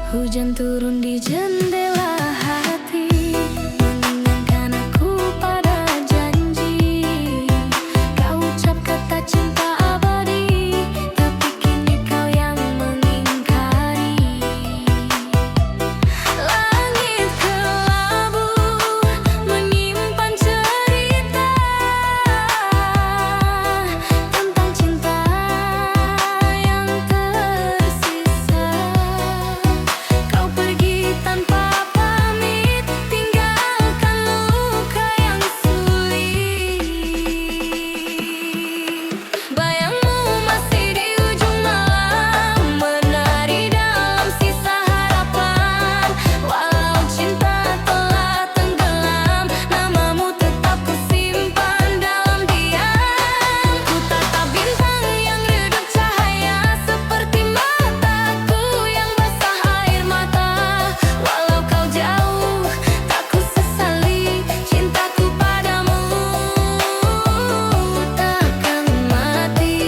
Hujan turun di jendela hati, mengingatkan aku pada janji. Kau ucap kata cinta abadi, tapi kini kau yang mengingkari. Langit kelabu menyimpan cerita tentang cinta yang tersisa. Kau pergi tanpa pamit, tinggalkan luka yang sulit. Bayangmu masih di ujung malam, menari dalam sisa harapan. Walau cinta telah tenggelam, namamu tetap kusimpan dalam diam. Ku tatap bintang yang redup cahaya, seperti mataku yang basah air mata. Walau kau jauh, tak ku sesali, cintaku padamu takkan mati.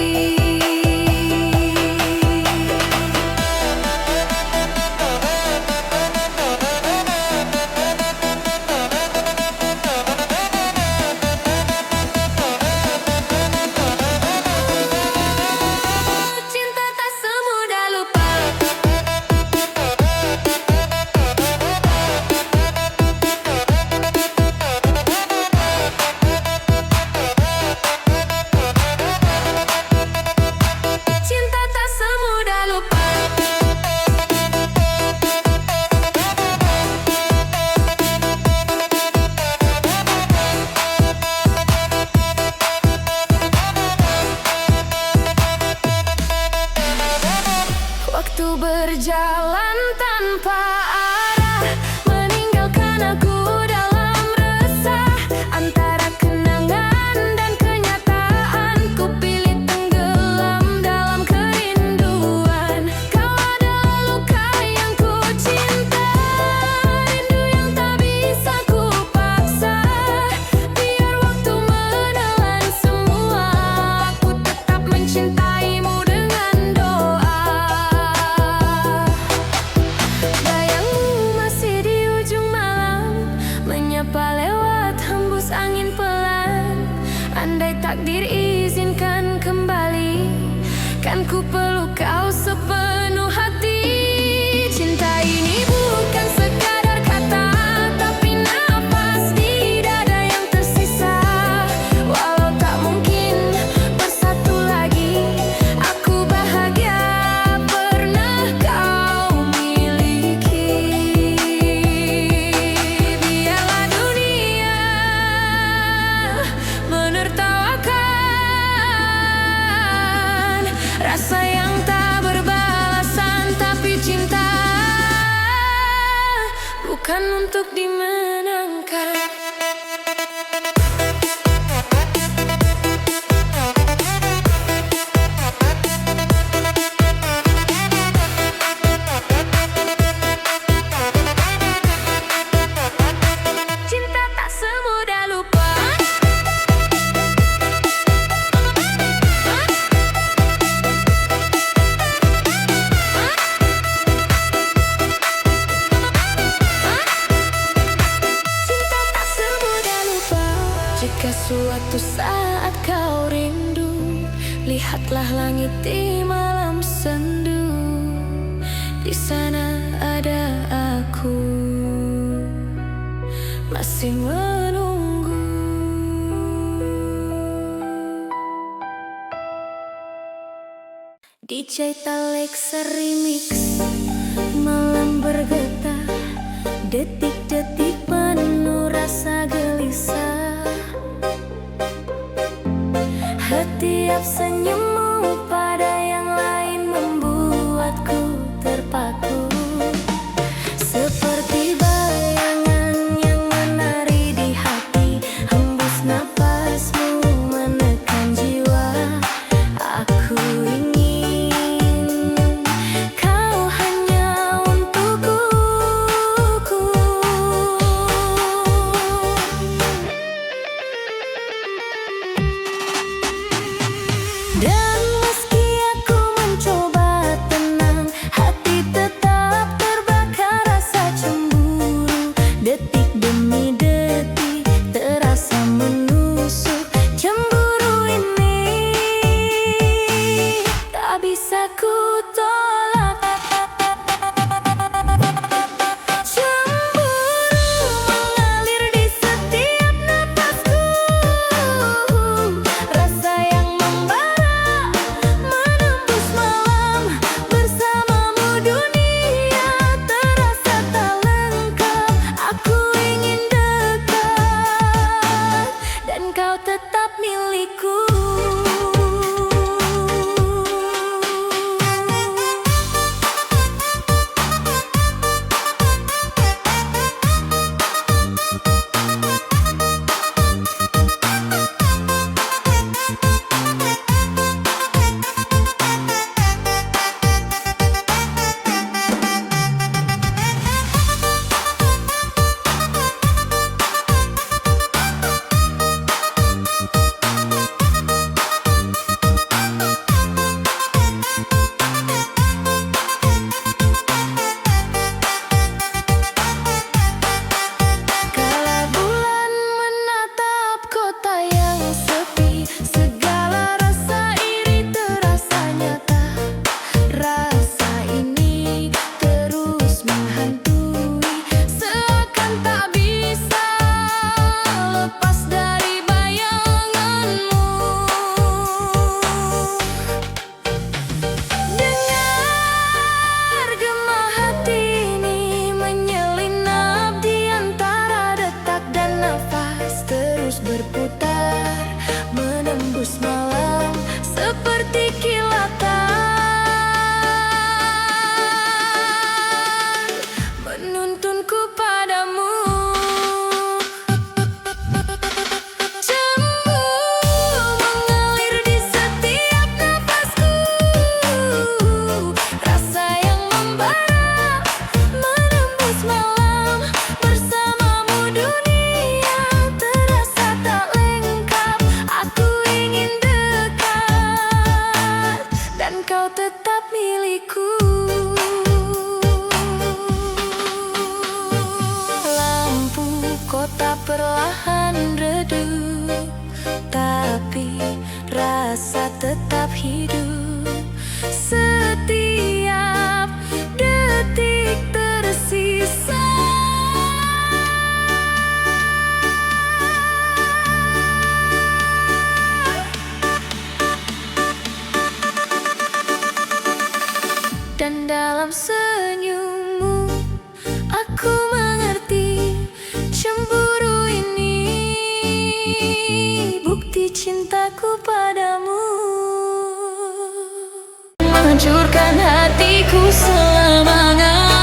Cinta tak semudah lupa. Cinta tak semudah lupa. Waktu berjalan tanpa arah, meninggalkan aku dalam resah. Antara kenangan dan kenyataan, ku pilih tenggelam dalam kerinduan. Kau adalah luka yang ku cinta, rindu yang tak bisa ku paksa. Biar waktu menelan semua, aku tetap mencintaimu dengan doa. Bayangmu masih di ujung malam, menyapa lewat hembus angin pelan. Andai takdir izinkan kembali, kan ku peluk kau sepenuh hati. Cinta ini bukan sekadar kata, tapi nafas di dada yang tersisa. Walau tak mungkin bersatu lagi, aku bahagia pernah kau miliki. Biarlah dunia menertawakan rasa yang tak berbalasan, tapi cinta bukan untuk dimenangkan. Cinta tak semudah lupa. Cinta tak semudah lupa. Jika suatu saat kau rindu, lihatlah langit di malam sendu. Di sana ada aku, masih menunggu. DJ Talexa Remix. Malam bergetar, detik-detik penuh rasa gelisah. Setiap senyummu pada yang lain membuatku terpaku. Seperti bayangan yang menari di hati, hembus napasmu menekan jiwa. Aku ingin kau hanya untukku. Dan Dan dalam senyummu aku mengerti cemburu ini bukti cintaku padamu, menghancurkan hatiku selamanya.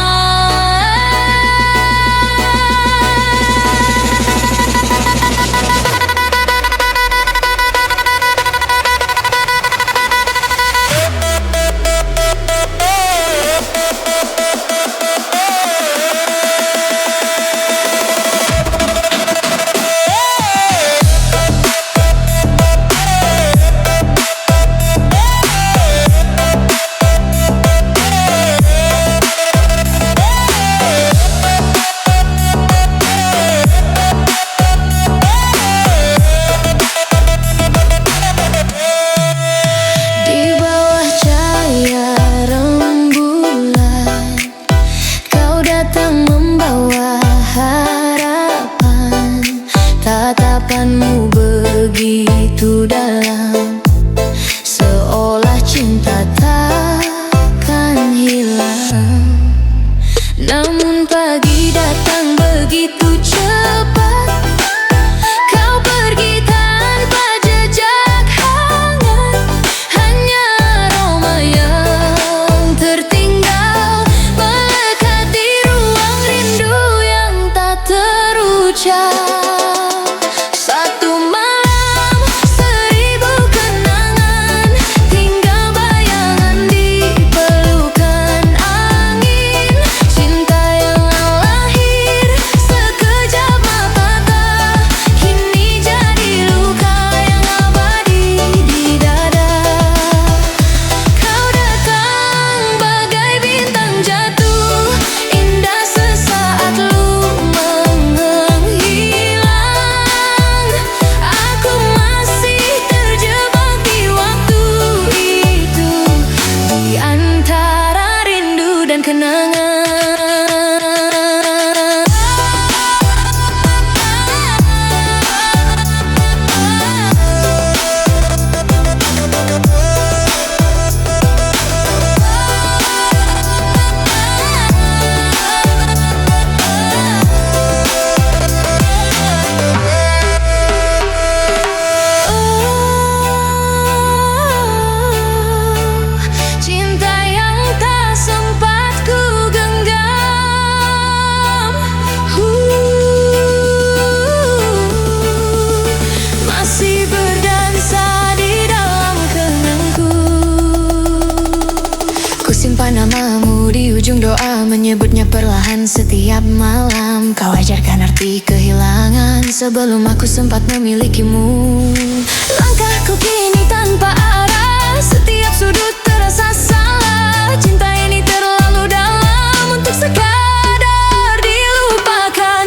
Tatapanmu begitu dalam, seolah cinta takkan hilang. Namun pagi datang begitu cepat, kau pergi tanpa jejak hangat. Hanya aroma yang tertinggal melekat di ruang rindu yang tak terucap. Simpan namamu di ujung doa, menyebutnya perlahan setiap malam. Kau ajarkan arti kehilangan sebelum aku sempat memilikimu. Langkahku kini tanpa arah, setiap sudut terasa salah. Cinta ini terlalu dalam untuk sekadar dilupakan.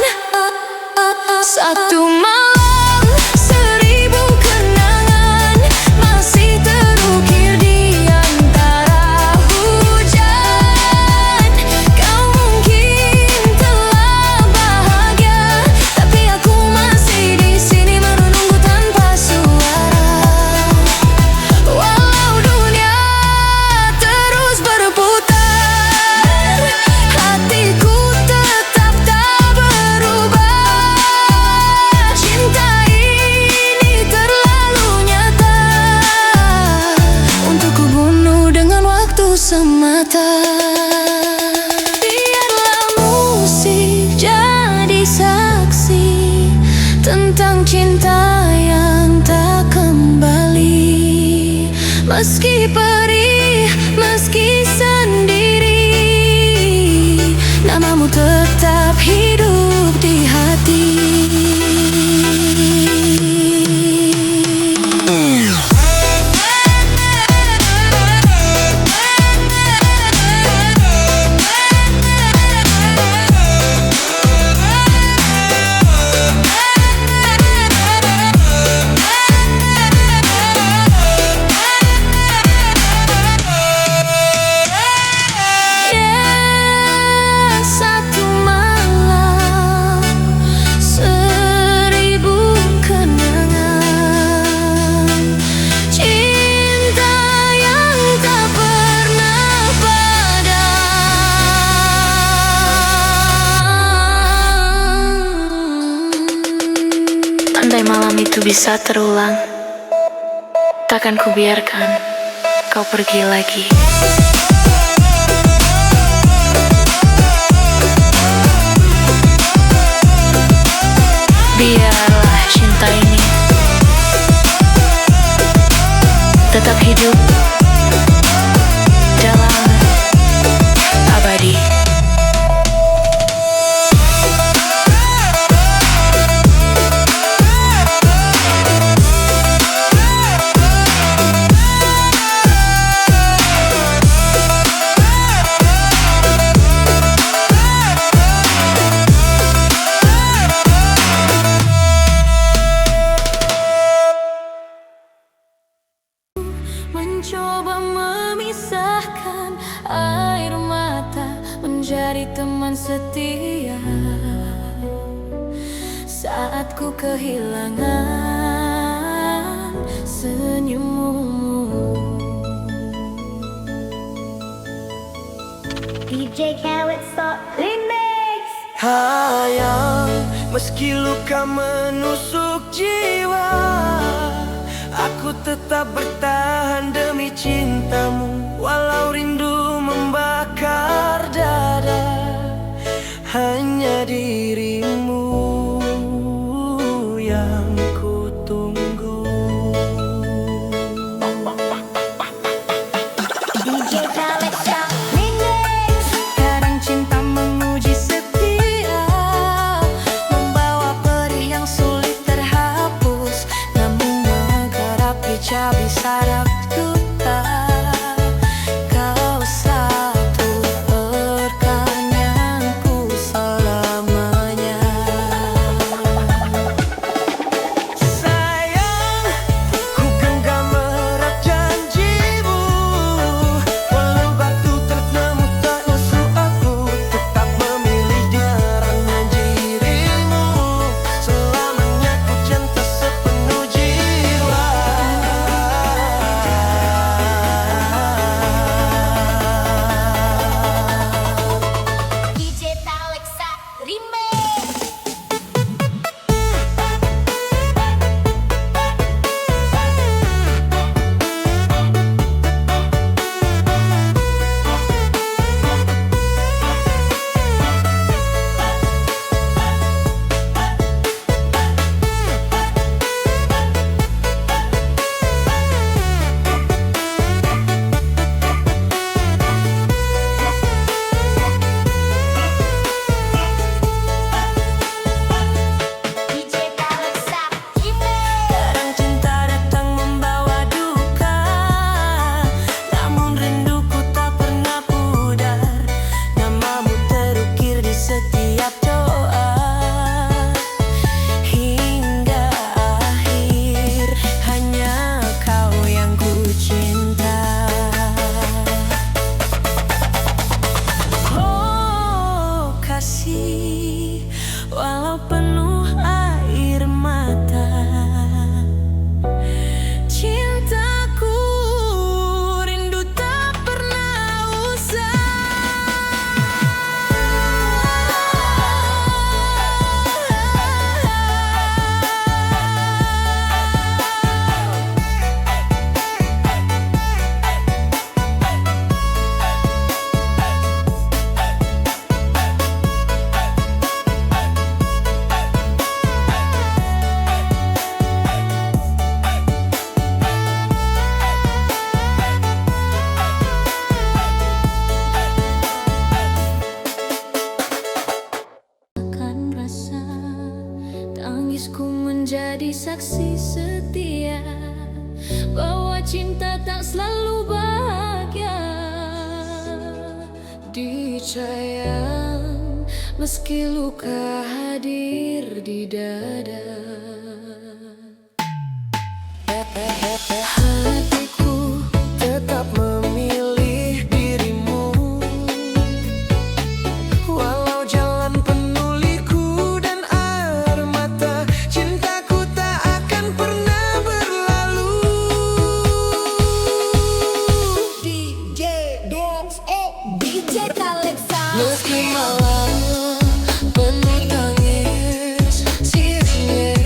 Satu malam, seribu kenangan masih terukir di antara hujan. Kau mungkin telah bahagia, tapi aku masih di sini menunggu tanpa suara. Walau dunia terus berputar, hatiku tetap tak berubah. Cinta ini terlalu nyata untuk ku bunuh dengan waktu semata. Biarlah musik jadi saksi tentang cinta yang tak kembali. Meski perih, meski sendiri, namamu tetap hidup di hati. itu bisa terulang, takkan kubiarkan kau pergi lagi. Biarlah cinta ini tetap hidup dalam abadi. Mencoba memisahkan air mata menjadi teman setia saat ku kehilangan senyummu. DJ Khaled Stop Remix. Sayang, meski luka menusuk jiwa, aku tetap bertahan demi cintamu. Walau rindu membakar dada, hanya dirimu yang ku tunggu. DJ Khaled Stop Remix. Kadang cinta menguji setia, membawa perih yang sulit terhapus. Namun menggarap hijab bisa ku tak. Kau satu perkanyanku selamanya. Sayang, ku genggam erat janjimu. Walau batu tertemu tak nusuk aku, tetap memilih dia karena dirimu. Selamanya ku cinta sepenuh jiwa. DJ Khaled Stop Remix. DJ Khaled Stop Remix. Kadang cinta datang membawa duka, namun rinduku tak pernah pudar. Namamu terukir di setiap doa, hingga akhir hanya kau yang ku cinta. Oh kasih, walau penuh air mata, cintaku rindu tak pernah akan rasa. Tangisku menjadi saksi setia bahwa cinta tak selalu bahagia. Disayang meski luka hadir di dada. Hatiku Tetap memilih dirimu. Walau jalan penuh liku dan air mata, cintaku tak akan pernah berlalu. DJ Dance DJ Khaled Stop. meski malam penuh tangis, sirine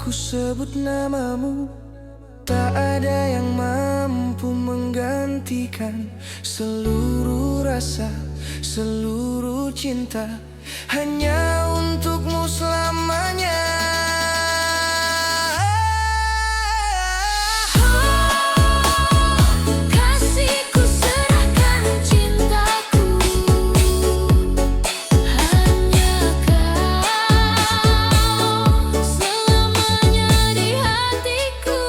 ku sebut namamu, tak ada yang mampu menggantikan seluruh rasa, seluruh cinta, hanya untukmu selamanya. Kasihku serahkan cintaku, hanya kau selamanya di hatiku.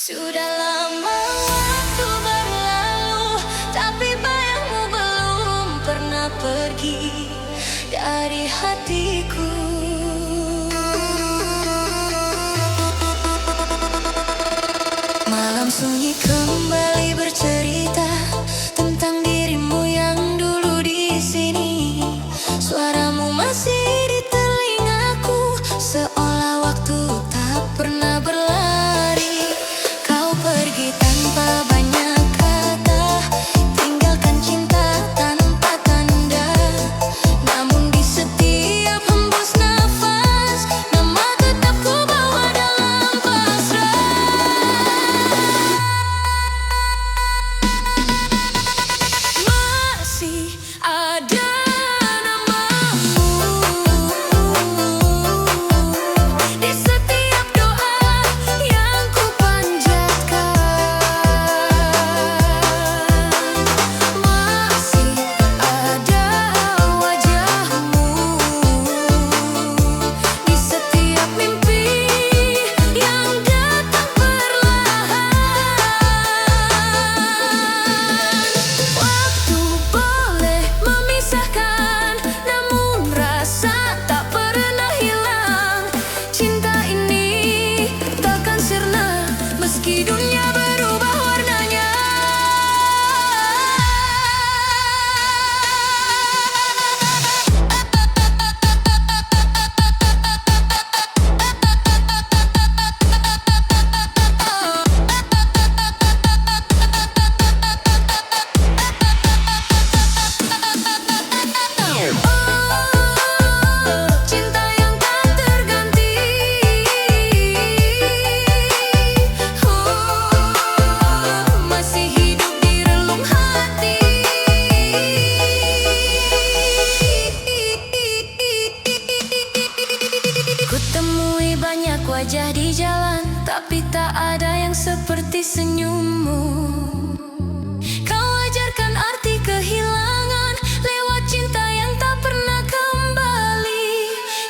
Sudah lama waktu berlalu, tapi bayangmu belum pernah pergi dari hatiku. Malam sunyi kembali bercerita tentang dirimu yang dulu di sini. Suaramu masih di telingaku, seolah waktu tak pernah berlari. Kau pergi tanpa banyak kata, tinggalkan cinta tanpa tanda. Namun di setiap hembus nafas, nama tetap ku bawa dalam pasrah. Masih ada namamu di setiap doa yang ku panjatkan. Masih ada wajahmu di setiap mimpi yang datang perlahan. Waktu boleh memisahkan, namun rasa tak pernah hilang. Cinta ini takkan sirna meski dunia berubah warnanya. Cinta yang tak terganti, masih hidup di relung hati. Ku temui banyak wajah di jalan, tapi tak ada yang seperti senyummu. Kau ajarkan arti kehilangan lewat cinta yang tak pernah kembali.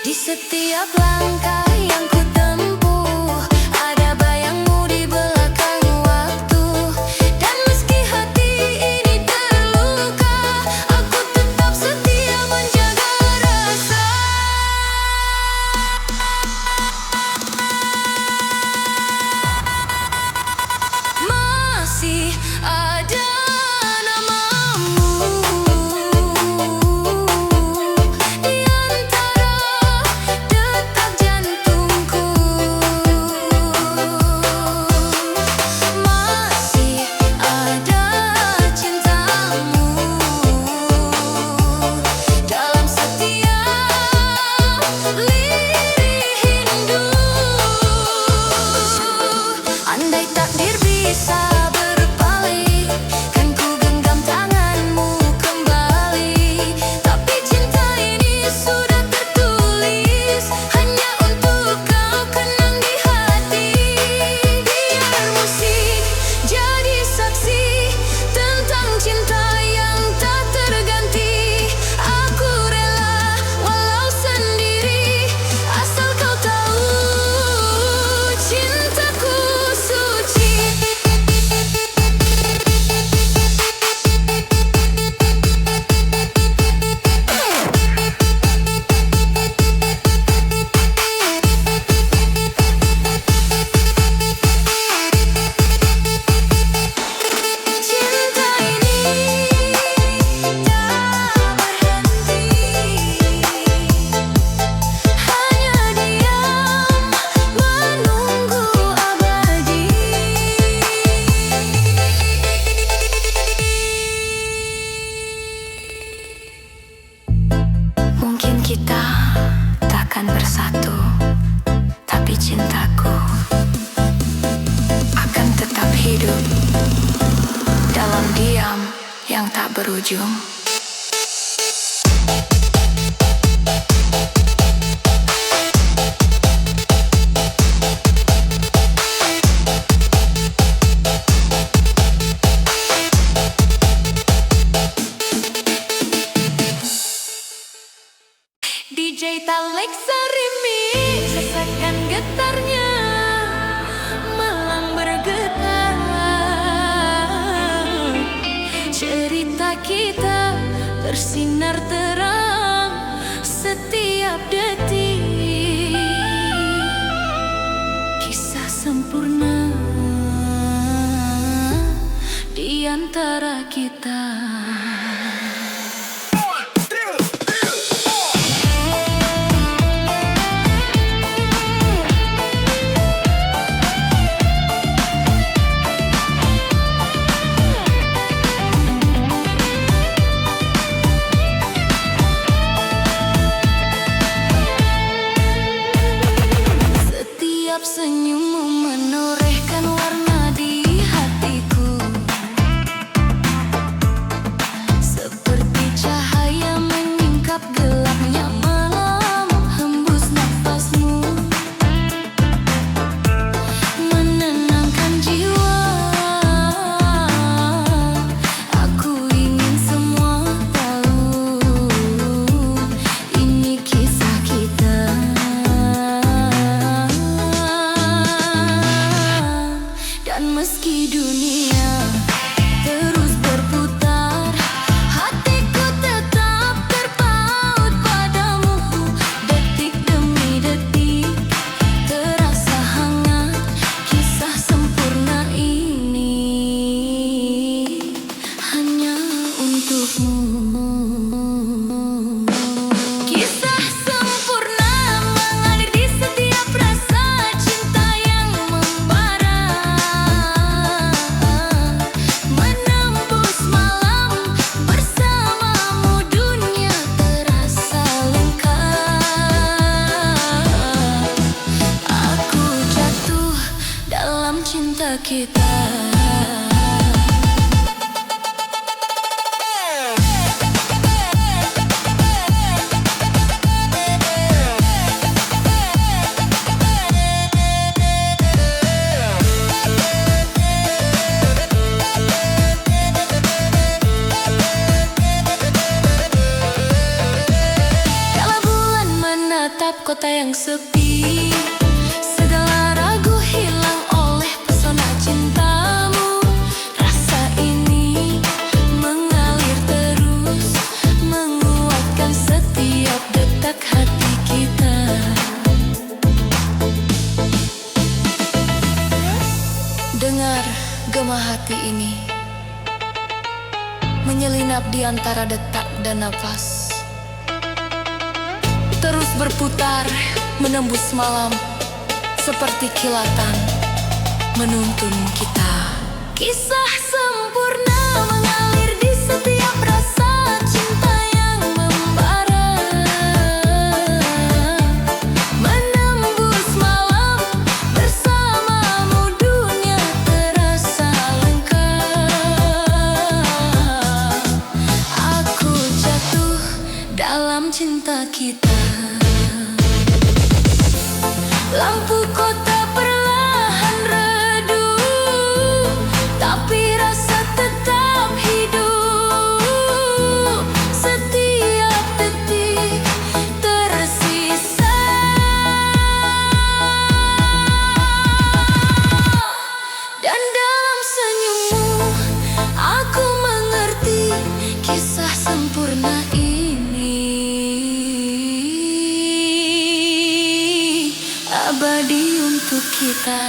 Di setiap langkah yang ku tempuh, ada bayangmu di belakang waktu. Dan meski hati ini terluka, aku tetap setia menjaga rasa. Masih ada namamu di antara detak jantung. berujung. DJ Taleksa Remix, rasakan getarnya malam bergetar. Cerita kita bersinar terang setiap detik. Kisah sempurna di antara kita. Senyummu menorehkan warna di hatiku, seperti cahaya menyingkap gelapnya malam. Hembus nafasmu menenangkan jiwa. Aku ingin semua tahu ini kisah kita. Dan meski dunia terus berputar, hatiku tetap terpaut padamu. Detik demi detik terasa hangat. Kisah sempurna ini hanya untukmu. Kisah sempurna mengalir di setiap rasa cinta yang membara. Menembus malam bersamamu, dunia terasa lengkap. Aku jatuh dalam cinta kita. Kala bulan menatap kota yang sepi, segala ragu hilang oleh pesona cintamu. Rasa ini mengalir terus, menguatkan setiap detak hati kita. Dengar gema hati ini menyelinap di antara detak dan napas, terus berputar menembus malam seperti kilatan menuntun kita. Kisah sempurna mengalir di setiap rasa cinta yang membara. Menembus malam bersamamu, dunia terasa lengkap. Aku jatuh dalam cinta kita. Lampu kota perlahan redup, tapi rasa tetap hidup. Setiap detik tersisa, dan dalam senyummu aku mengerti kisah sempurna ini abadi untuk kita.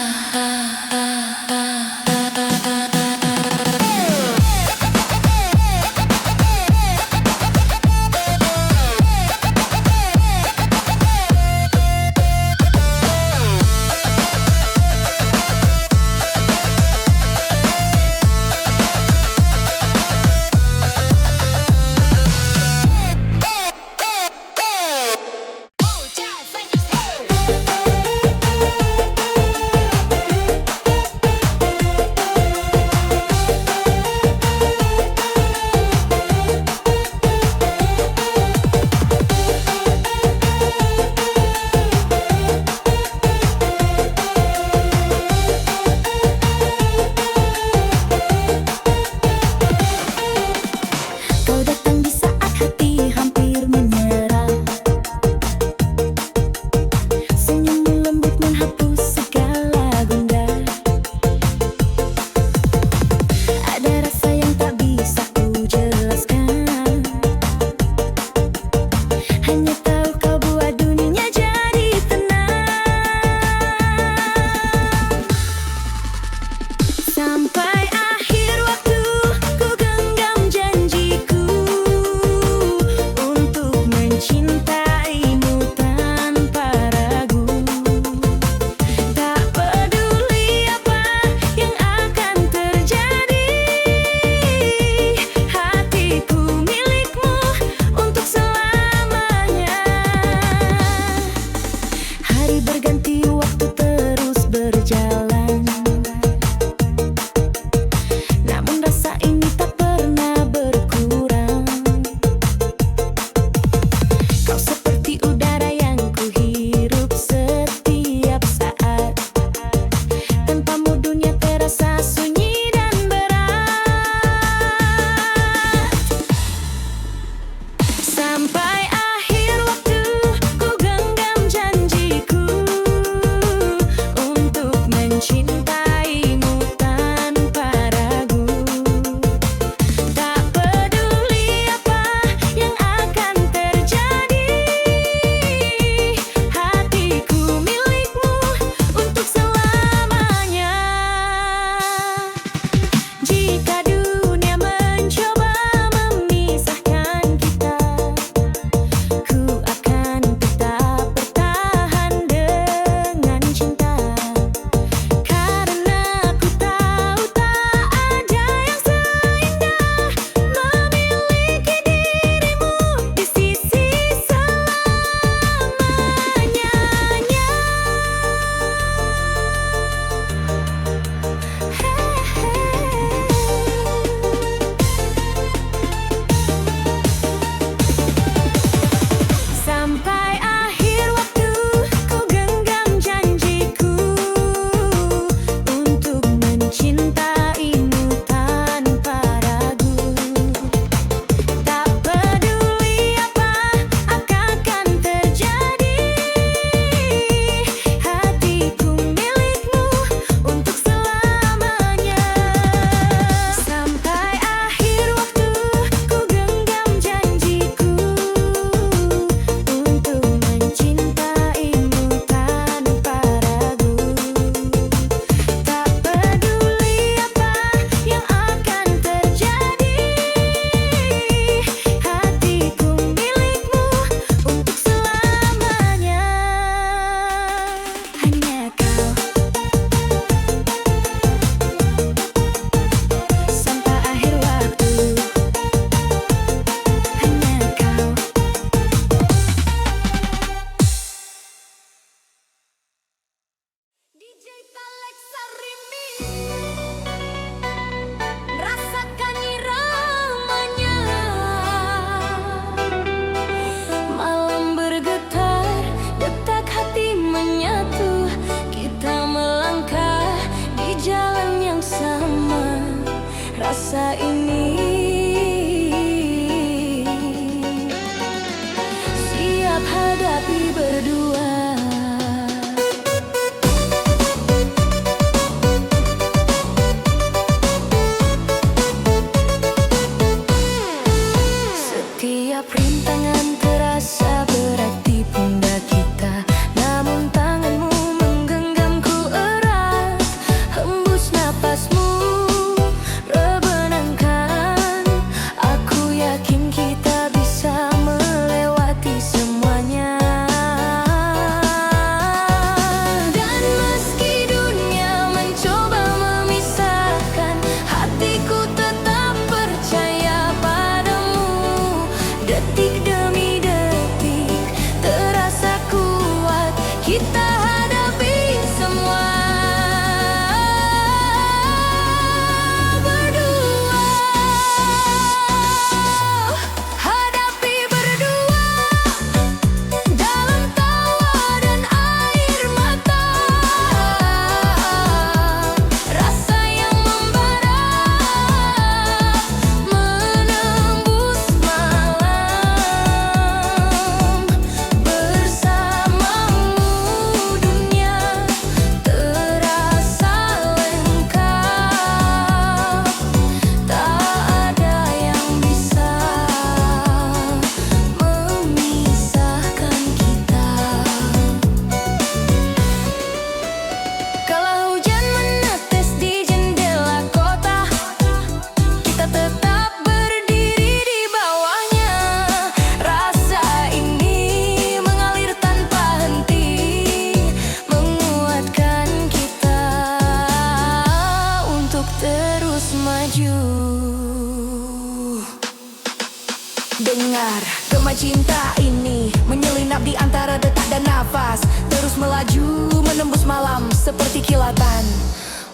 dengar gema cinta ini menyelinap di antara detak dan nafas, terus melaju menembus malam seperti kilatan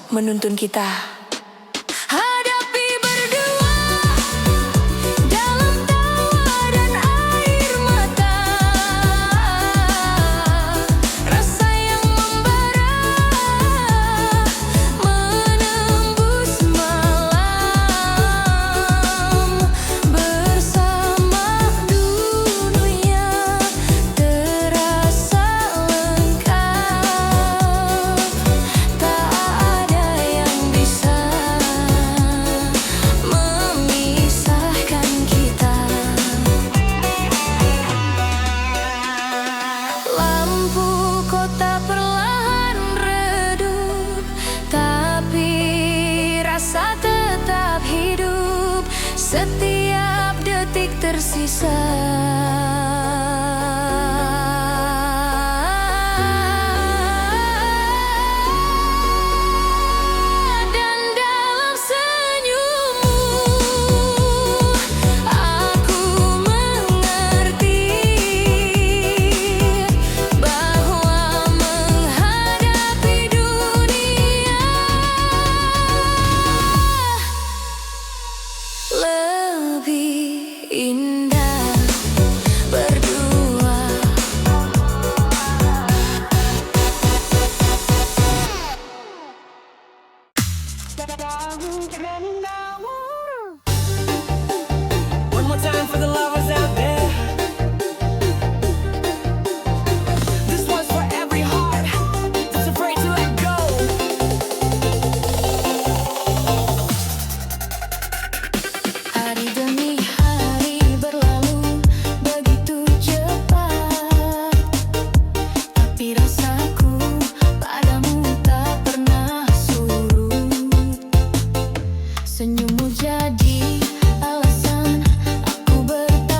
menuntun kita. Hadapi berdua dalam tawa dan air mata, rasa yang membara menembus malam. Bersama dunia terasa lengkap, tak ada yang bisa memisahkan kita. Lampu kota perlahan redup, tapi rasa tetap hidup. Setiap detik tersisa. Dan dalam senyummu aku mengerti bahwa menghadapi dunia lebih indah berdua. One more time for the lovers out there. This one's for every heart that's afraid to let go. Hari demi hari berlalu begitu cepat, tapi rasaku padamu tak pernah surut. Senyummu jadi alasan aku bertahan.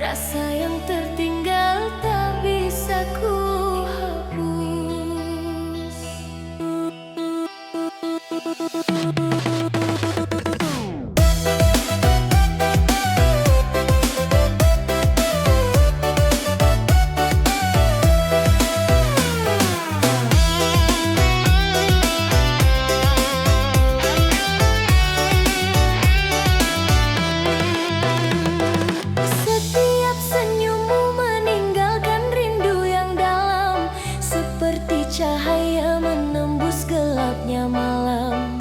Rasa yang tertinggal tak bisa ku hapus. Setiap senyummu meninggalkan rindu yang dalam, seperti cahaya menembus gelapnya malam.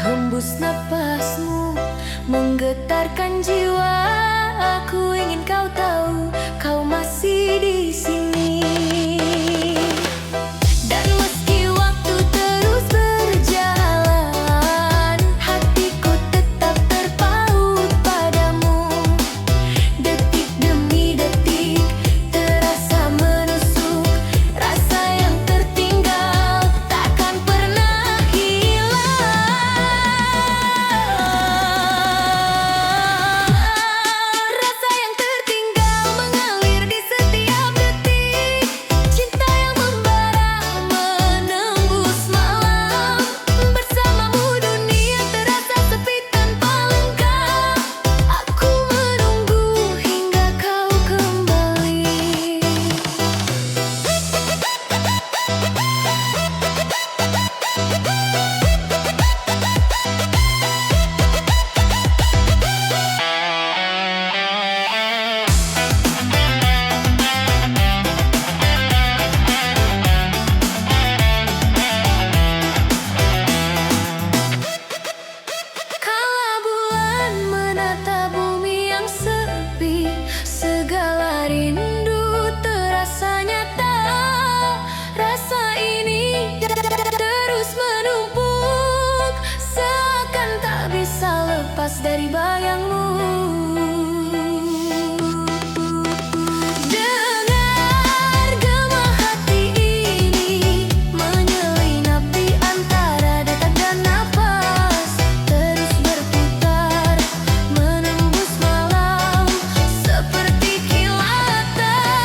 Hembus napasmu menggetarkan jiwa, aku ingin kau tahu kau masih di sini. Dan meski waktu terus berjalan, hatiku tetap terpaut padamu. Detik demi detik terasa menusuk, rasa yang tertinggal takkan pernah hilang. Rasa yang tertinggal mengalir di setiap detik, cinta yang membara menembus malam. Bersamamu dunia terasa sepi tanpa lengkap, aku menunggu hingga kau kembali. Kala bulan menata bumi yang sepi, segala rindu terasa nyata. Rasa ini terus menumpuk, seakan tak bisa lepas dari bayangmu. Dengar gema hati ini menyelinap di antara detak dan napas, terus berputar menembus malam seperti kilatan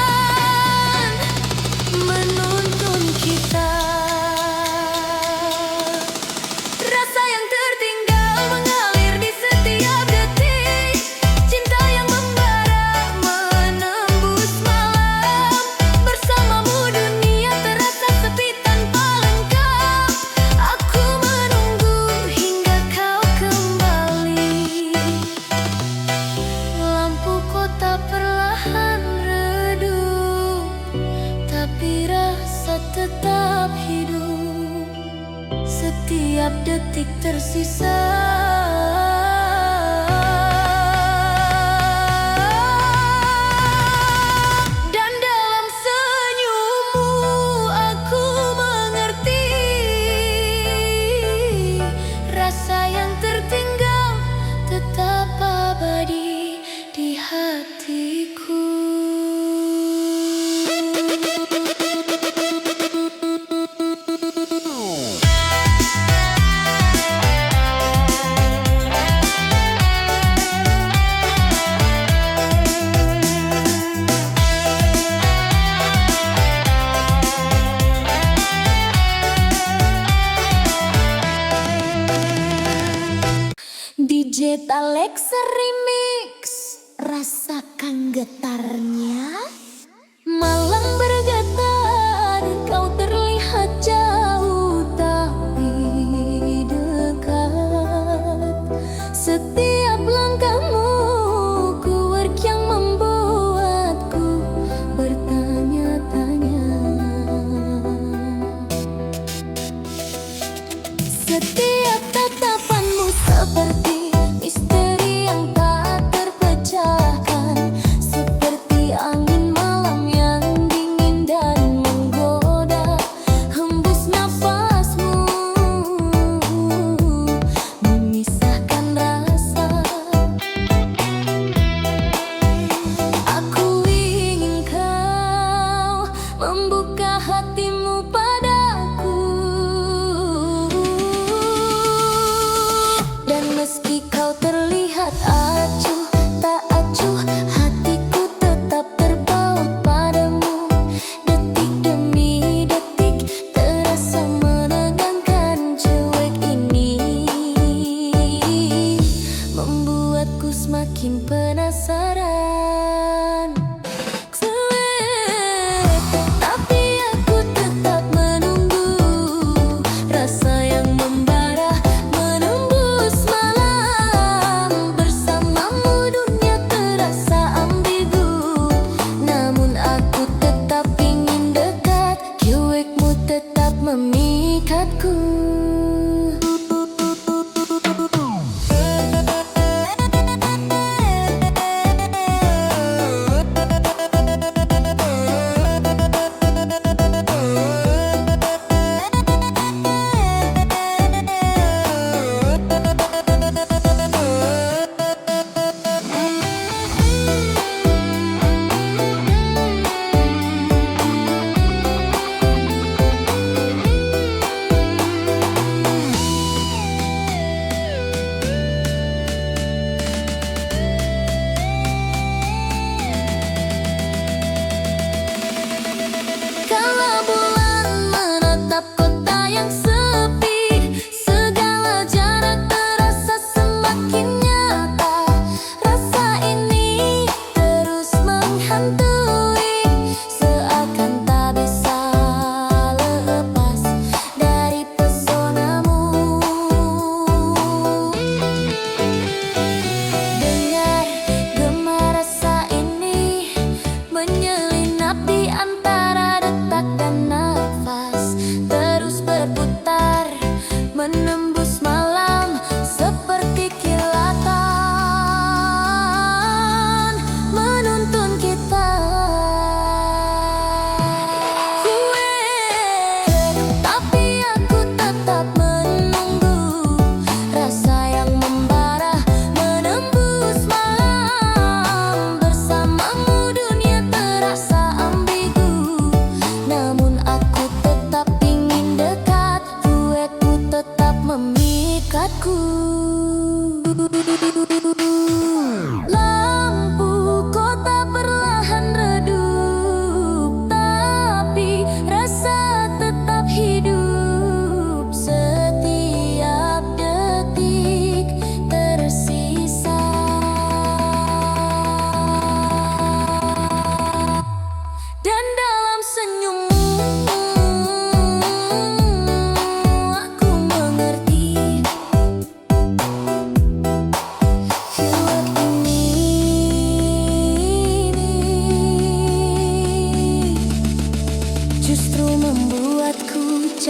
menuntun kita. Rasa yang tertinggal mengalir di setiap detik, cinta yang membara menembus malam. Bersamamu dunia terasa sepi tanpa lengkap, aku menunggu hingga kau kembali. Lampu kota perlahan redup, tapi rasa tetap hidup. Setiap detik tersisa, dan dalam senyummu aku mengerti rasa yang tertinggal tetap abadi di hatiku. DJ Talex Remix, rasakan getarnya. Malam bergetar, kau terlihat jauh tapi dekat. Setiap langkahmu kuat yang membuatku bertanya-tanya. Setiap tatapanmu seperti misteri yang tak terpecahkan, seperti angin malam yang dingin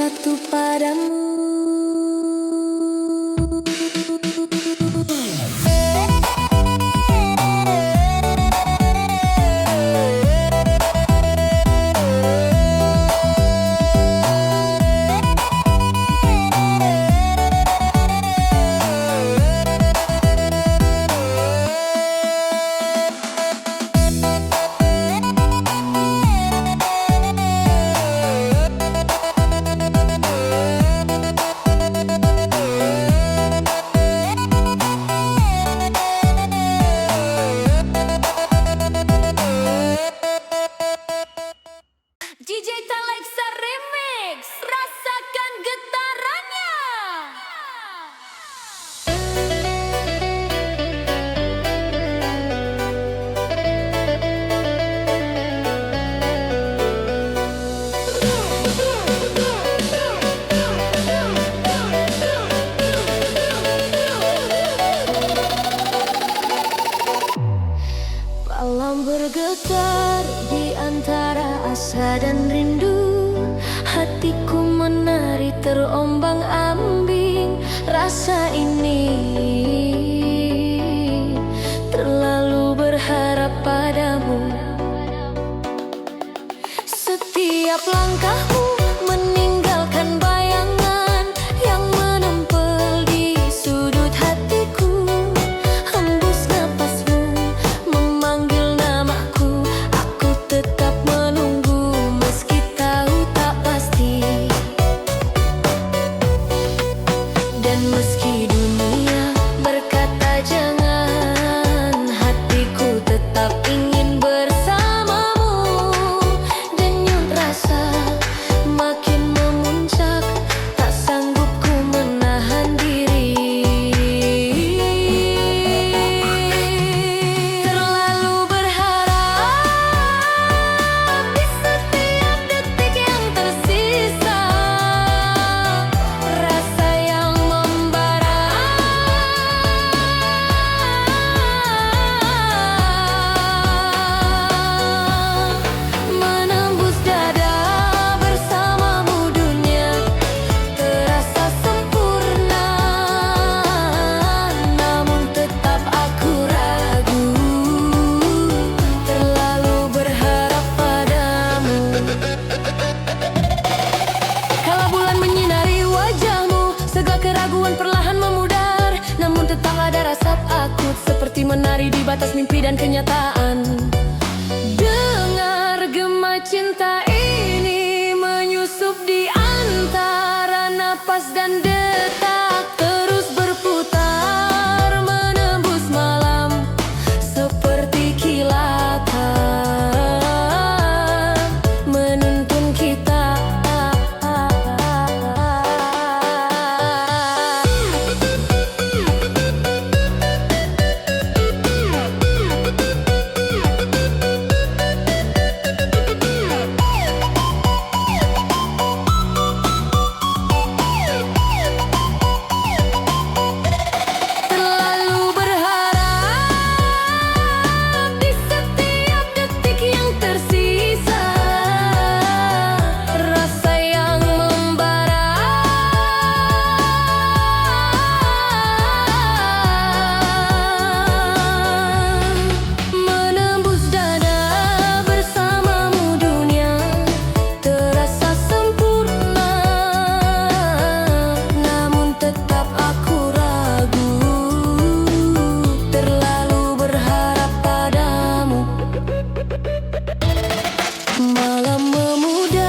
sesuatu padamu. DJ Taleksa Remix, rasakan getarannya. Malam bergetar di antara asa dan rindu. Hatiku menari terombang ambing. Rasa ini terlalu berharap padamu. Setiap langkahmu meninggalkan bayangan yang menempel di sudut hatiku. Hembus napasmu memanggil namaku. Aku tetap menunggu meski tahu tak pasti. Dan meski dunia berkata jangan, hatiku tetap ingin bersamamu. Denyut rasa makin memuncak, tak sanggup ku menahan diri. Terlalu berharap di setiap detik yang tersisa. Rasa yang membara menembus dada. Bersamamu dunia terasa sempurna, namun tetap aku ragu. Terlalu berharap padamu. Kala bulan menyinari wajahmu, segala keraguan perlahan memudar. Namun tetap ada rasa takut, seperti menari di batas mimpi dan kenyataan. Dengar gema cinta ini menyusup di antara napas dan detak. Terus berputar menembus malam seperti kilatan, menuntun kita. Terlalu berharap di setiap detik yang tersisa. Rasa yang membara menembus dada. Bersamamu dunia terasa sempurna, namun tetap aku ragu. Terlalu berharap padamu. Malam memudar,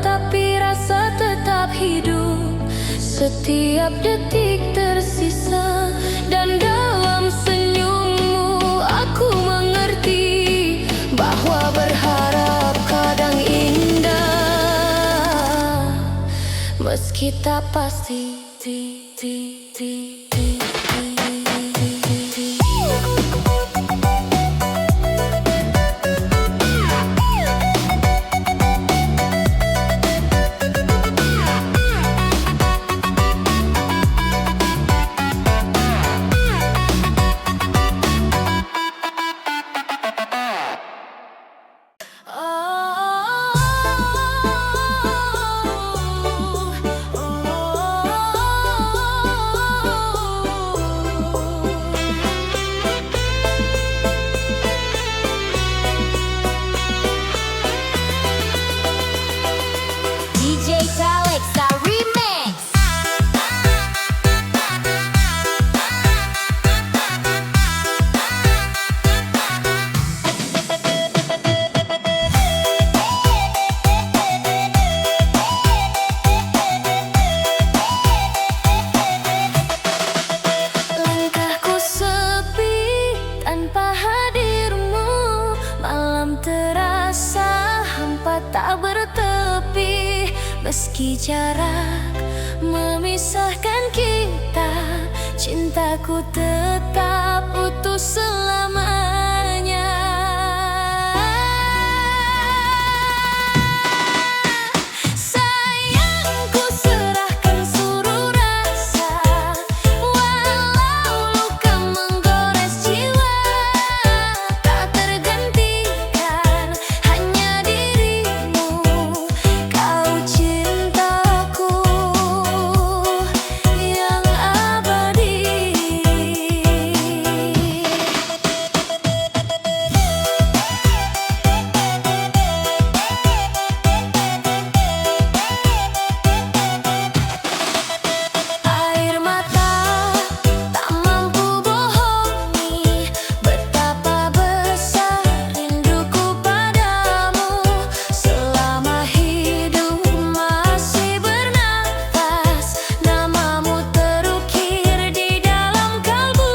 tapi rasa tetap hidup. Setiap detik tersisa, dan dalam senyummu aku mengerti bahwa berharap kadang indah, meski tak pasti. Meski jarak memisahkan kita, cintaku tetap utuh selamanya. Sayangku serahkan seluruh rasa, walau luka menggores jiwa. Tak tergantikan hanya dirimu, kau cintaku yang abadi. Air mata tak mampu bohongi betapa besar rinduku padamu. Selama hidup masih bernafas, namamu terukir di dalam kalbu.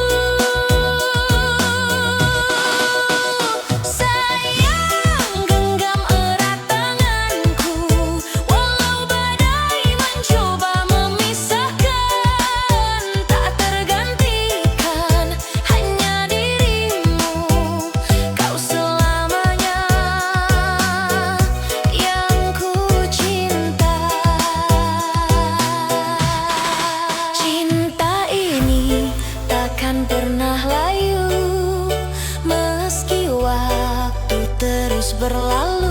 Sayang, genggam erat tanganku, walau badai mencoba memisahkan. Tak tergantikan hanya dirimu, kau selamanya yang ku cinta. Cinta ini takkan pernah layu, meski waktu terus berlalu.